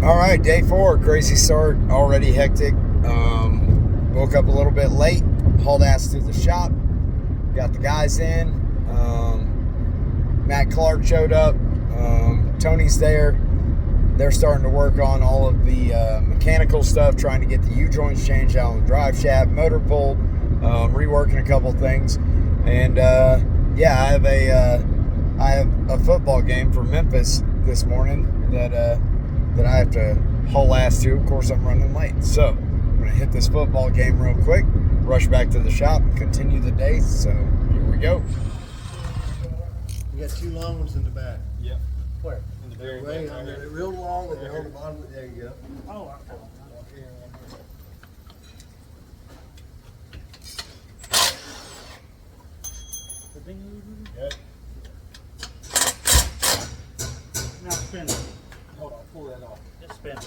All right, day 4, crazy start, already hectic. Woke up a little bit late, hauled ass to the shop, got the guys in. Matt Clark showed up. Tony's there. They're starting to work on all of the mechanical stuff, trying to get the U-joints changed out on the drive shaft, motor pulled, reworking a couple things. And yeah, I have a football game for Memphis this morning that I have to haul ass to. Of course, I'm running late. So I'm going to hit this football game real quick, rush back to the shop, and continue the day. So here we go. You got 2 long ones in the back. Yep. Where? In the very Way back. on there. Real long and they're on the bottom. There you go. Oh, I Yep. Now spin it. Hold on, pull that off. Just spin it.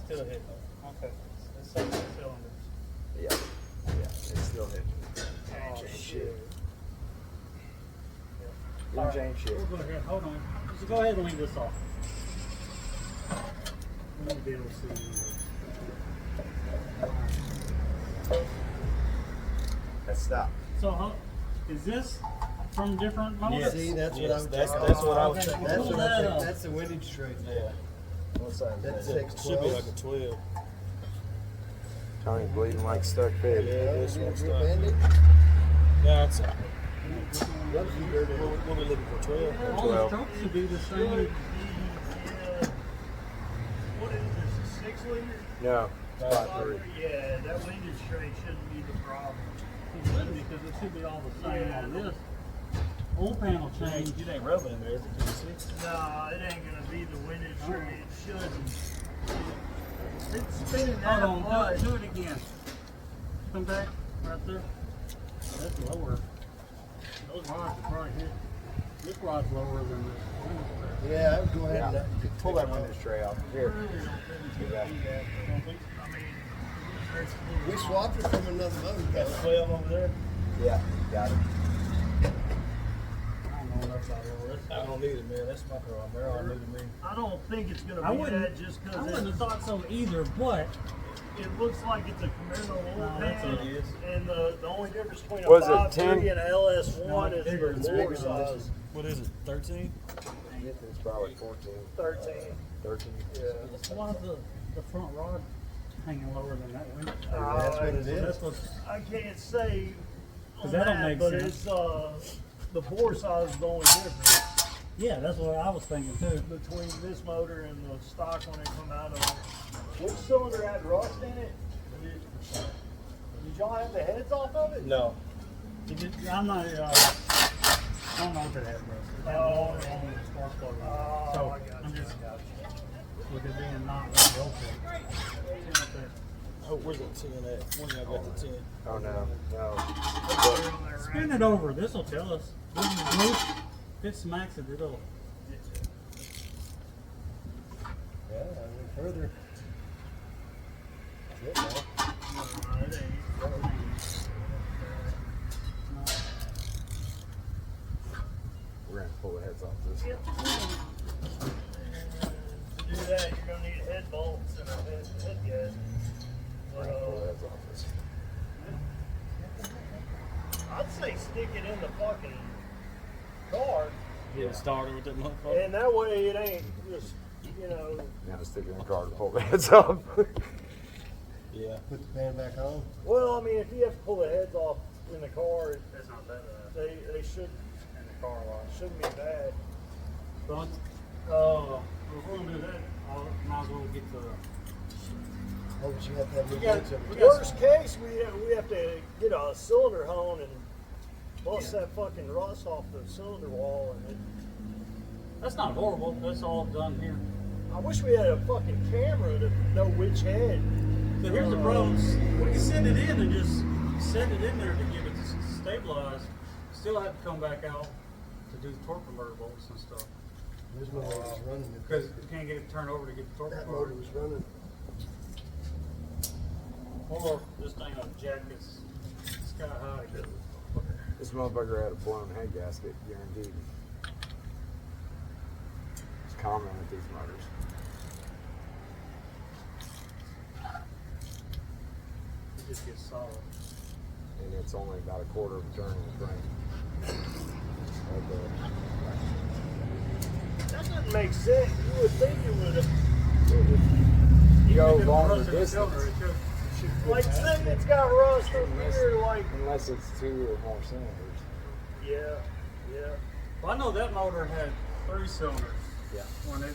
Still hit. Okay. Let's see the cylinders. Yeah, it's still hitting. Oh, shit. Blue Jane shit. We'll go ahead. Hold on. Just go ahead and leave this off. We need to be able to see. Let's stop. So, is this from different motors? Yes. See, that's Yes, what I was that's checking. what I was Okay. checking. That's Pull what that I up. think. That's the windage tray. Yeah. What size That's is that? six. Should be like a 12. Tony's bleeding like stuck pig. Yeah, this one's Real stuck. bandit. Yeah, it's a, Loves you dirty. we'll be looking for 12. All the trucks should be the same. What is this, a 6 liter? No, 5.3. Yeah, that windage tray shouldn't be the problem. It should be, because it should be all the same on this. Old panel change. It ain't rubbing in there, is it? Can you see? Nah, it ain't gonna be the windage tray, it shouldn't. It's spinning that Hold much. on, do it again. Come back, right there. That's lower. Those rods are probably hit. This rod's lower than this. Yeah, I would go ahead and Pull that window tray off. Here. Do that. I mean, we swapped it from another motor. Got though. 12 over there? Yeah, got it. I don't know enough about all this. I don't need it, man. That's my problem. They're all new to me. I don't think it's I gonna be wouldn't- that just I cause wouldn't have thought so either, but it looks like it's a Camaro oil No, that's pan. what it is. And the only difference between a Was it 5.3 10? and a LS1 No, is bigger. the It's bore bigger than this size. What is it, 13? It's probably 14, 13. 13. Yeah. why is the front rod hanging lower than that window? That's what it So is. that's what's, I can't say on 'Cause that don't that, make but sense. it's the bore size is the only difference yeah, that's what I was thinking too. between this motor and the stock when it come out of it. Which cylinder had rust in it? Did y'all have the heads off of it? No. I'm not, I don't know if it had rust. It had water on the spark plug. Oh, So, I got I'm you. just, with it being not real rotate. Oh, where's the 10 at? When y'all got the 10? Oh, no. Spin it over, this'll tell us. This is loose. If it smacks it, it'll, Yeah, I went further. That's it, man. No, it ain't. We're going to pull the heads off this. To do that, you're gonna need head bolts and a head gasket. We're going to pull the heads off this. I'd say stick it in the fucking car, Yeah, starter with that motherfucker. and that way it ain't just, you know, Now stick it in the car to pull the heads off. Yeah. Put the pan back on. well, I mean, if you have to pull the heads off in the car, that's not bad. they should, In the car wash. shouldn't be bad. But, if we're gonna do that, I might as well get the, Oh, but you have to have new We got- brakes over we there. got- Worst case, we have to get a cylinder hone and bust that fucking rust off the cylinder wall. And that's not horrible, that's all done here. I wish we had a fucking camera to know which head. So here's the problem, we can send it in and just set it in there to get it stabilized. Still have to come back out to do the torque converter bolts and stuff. This motor was running. Because you can't get it turned over to get the torque That motor converter. was running. Or this thing on jack is sky high. This motherfucker had a blown head gasket, guaranteed. It's common with these motors. It just gets solid. And it's only about a quarter of a turn in the frame. That doesn't make sense. You would think it would have. Go Even if it longer rusted the distance. cylinder, it should- Like, say it's got rust up here, like. Unless it's 2 or more cylinders. Yeah, yeah. Well, I know that motor had 3 cylinders Yeah. when it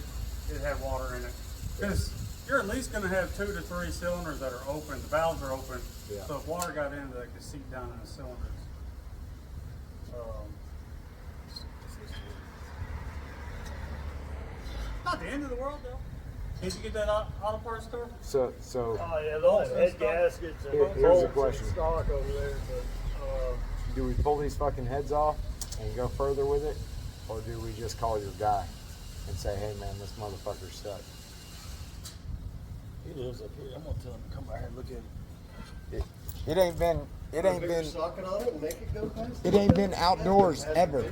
had water in it. Because you're at least going to have 2 to 3 cylinders that are open. The valves are open. Yeah. So if water got in, they could seep down in the cylinders. Not the end of the world, though. Can't you get that auto parts store? So Oh, yeah, those head gaskets and Here's the bolts in question. stock over there. But, do we pull these fucking heads off and go further with it? Or do we just call your guy and say, hey man, this motherfucker's stuck? He lives up here. I'm gonna tell him to come by here and look at it. It ain't been Bigger socket on it and make it go past. it ain't been outdoors ever.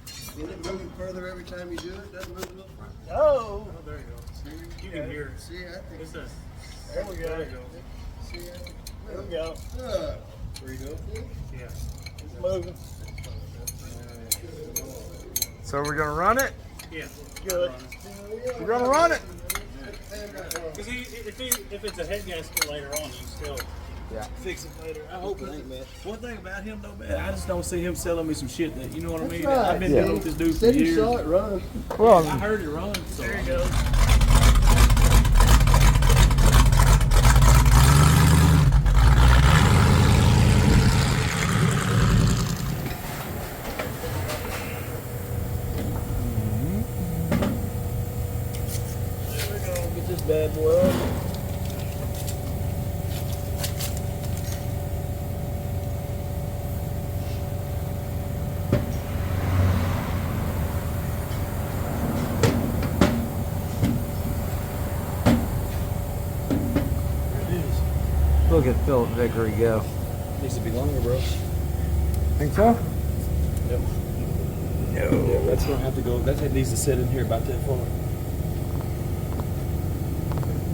Isn't it moving further every time you do it? Doesn't move a little further. oh, Oh, there you go. You can hear it. See, I think. It says, there we go. there you go. See, I think. There we go. There you go. Yeah. It's moving. So we're gonna run it? Yeah. Good. We're gonna run it. Because if it's a head gasket later on, you still. Yeah. Fix it later. I hope it ain't, man. One thing about him, though, man, I just don't see him selling me some shit that, you know what I mean? That's right. I've been Yeah. dealing with this dude for Said you years. saw it run. Well, I heard it run, so. There you go. There we go. Get this bad boy up. look at Philip Vickery go. Needs to be longer, bro. Think so? Yep. No. Yeah, that's gonna have to go. That needs to sit in here about that far.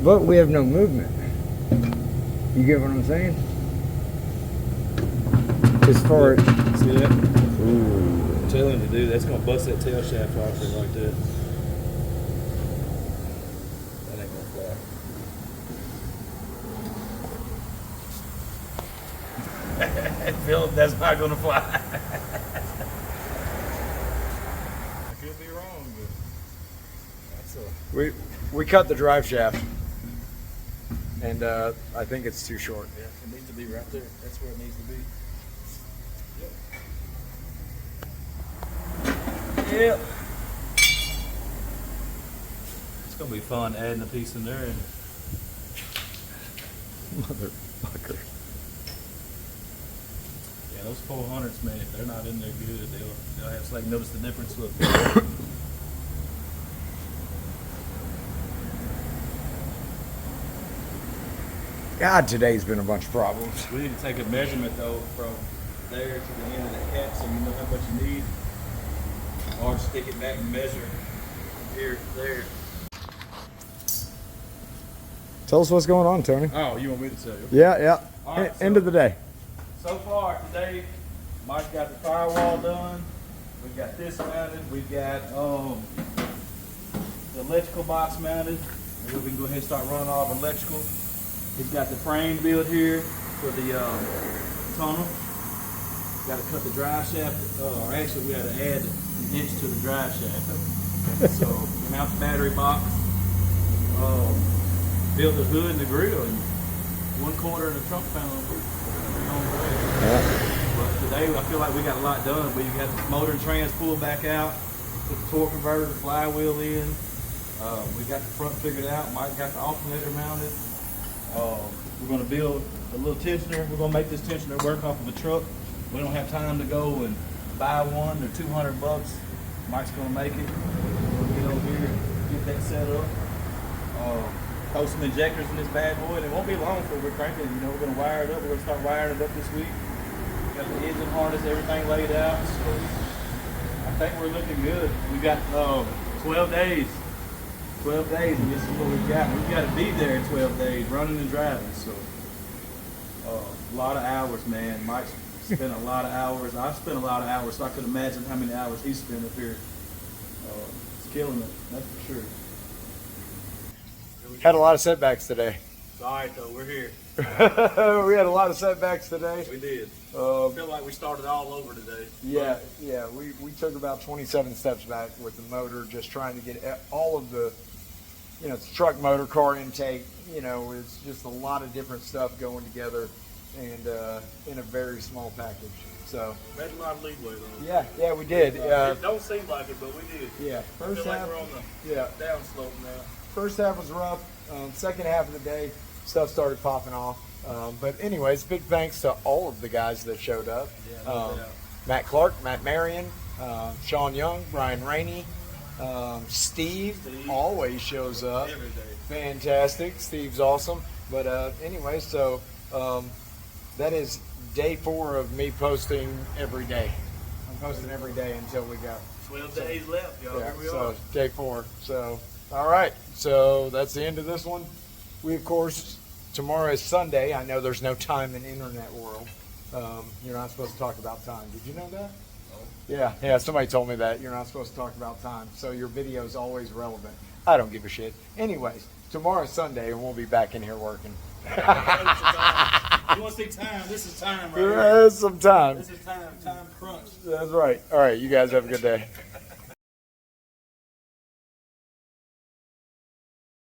But we have no movement. You get what I'm saying? As far as See that? I'm telling you, dude, that's gonna bust that tail shaft off there like that. That ain't gonna fly. Philip, that's not gonna fly. I could be wrong, but that's a. we cut the drive shaft, and I think it's too short. Yeah, it needs to be right there. That's where it needs to be. Yep. It's gonna be fun adding a piece in there and Motherfucker. yeah, those 400s, man, if they're not in there good, they'll have to like notice the difference. Look. God, today's been a bunch of problems. We need to take a measurement though from there to the end of that cap so you know how much you need. Or stick it back and measure from here to there. Tell us what's going on, Tony. Oh, you want me to tell you? Yeah. All right, End of the day. So far today, Mike got the firewall done. We got this mounted. We got the electrical box mounted. And we can go ahead and start running all the electrical. He's got the frame built here for the tunnel. Got to cut the drive shaft. Or actually, we had to add an inch to the drive shaft. So mount the battery box. Build the hood and the grill. And 1/4 in the trunk panel. But today I feel like we got a lot done. We got the motor and trans pulled back out, put the torque converter, the flywheel in. We got the front figured out. Mike got the alternator mounted. We're going to build a little tensioner. We're going to make this tensioner work off of a truck. We don't have time to go and buy one. They're $200. Mike's going to make it. We'll get over here and get that set up. Throw some injectors in this bad boy, and it won't be long before we're cranking. You know, we're going to wire it up. We're going to start wiring it up this week. Got the engine harness, everything laid out. So I think we're looking good. We got 12 days 12 days, and this is what we've got. We've got to be there in 12 days, running and driving. So, a lot of hours, man. Mike's spent a lot of hours. I've spent a lot of hours, so I could imagine how many hours he spent up here. It's killing it, that's for sure. Had a lot of setbacks today. It's all right though. We're here. We had a lot of setbacks today. We did. Um, I feel like we started all over today. Yeah, we took about 27 steps back with the motor, just trying to get all of the, it's truck motor, car intake, it's just a lot of different stuff going together and in a very small package. So, We had a lot of leeway though. yeah, we did. It don't seem like it, but we did. Yeah, I first feel like half, we're on yeah, the down slope now. first half was rough. Second half of the day, stuff started popping off. But anyways, big thanks to all of the guys that showed up. Yeah, no doubt. Matt Clark, Matt Marion, Sean Young, Brian Rainey, Steve always shows up. Every day. Fantastic. Steve's awesome. But anyway, so that is day 4 of me posting every day. I'm posting every day until we go. 12 days left, y'all. Yeah, Here we so are. day 4. So, all right. So that's the end of this one. We, of course, tomorrow is Sunday. I know there's no time in internet world. You're not supposed to talk about time. Did you know that? Yeah, somebody told me that. You're not supposed to talk about time. So your video is always relevant. I don't give a shit. Anyways, tomorrow's Sunday and we'll be back in here working. You want to see time? This is time right here. There's some time. This is time crunch. That's right. All right, you guys have a good day.